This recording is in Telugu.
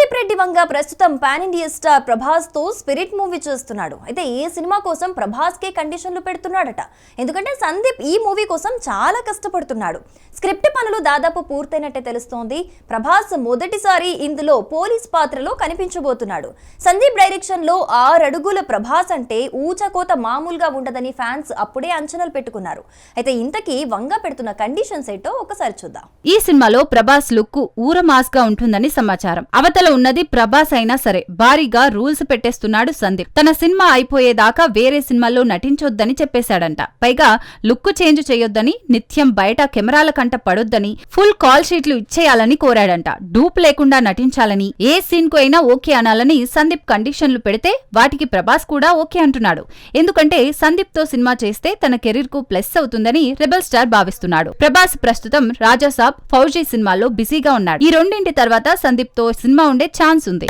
సందీప్ రెడ్డి వంగ ప్రస్తుతం పాన్ ఇండియా స్టార్ ప్రభాస్ తో స్పిరిట్ మూవీ చేస్తున్నాడు. అయితే ఈ సినిమా కోసం ప్రభాస్ కే కండిషన్లు పెడుతున్నాడట. ఎందుకంటే సందీప్ ఈ మూవీ కోసం చాలా కష్టపడుతున్నాడు. స్క్రిప్ట్ పనులు దాదాపు పూర్తయినట్టే తెలుస్తోంది. ప్రభాస్ మొదటిసారి ఇందులో పోలీస్ పాత్రలో కనిపించబోతున్నాడు. సందీప్ డైరెక్షన్ లో 6 అడుగుల ప్రభాస్ అంటే ఊచకోత మామూలుగా ఉండదని ఫ్యాన్స్ అప్పుడే అంచనాలు పెట్టుకున్నారు. అయితే ఇంతకీ వంగ పెడుతున్న కండిషన్స్ ఏంటో ఒకసారి చూద్దాం. ఈ సినిమాలో ప్రభాస్ లుక్ ఊరమాస్ గా ఉంటుందని సమాచారం. అవతల ఉన్నది ప్రభాస్ అయినా సరే భారీగా రూల్స్ పెట్టేస్తున్నాడు సందీప్. తన సినిమా అయిపోయేదాకా వేరే సినిమాల్లో నటించొద్దని చెప్పేశాడంట. పైగా లుక్ చేంజ్ చేయొద్దని, నిత్యం బయట కెమెరాల కంట పడొద్దని, ఫుల్ కాల్ షీట్లు ఇచ్చేయాలని కోరాడంట. డూప్ లేకుండా నటించాలని, ఏ సీన్ కు అయినా ఓకే అనాలని సందీప్ కండిషన్లు పెడితే వాటికి ప్రభాస్ కూడా ఓకే అంటున్నాడు. ఎందుకంటే సందీప్ తో సినిమా చేస్తే తన కెరీర్ కు ప్లస్ అవుతుందని రెబల్ స్టార్ భావిస్తున్నాడు. ప్రభాస్ ప్రస్తుతం రాజాసాబ్, ఫౌజీ సినిమాల్లో బిజీగా ఉన్నాడు. ఈ రెండింటి తర్వాత సందీప్ తో సినిమా ఉండే ఛాన్స్ ఉంది.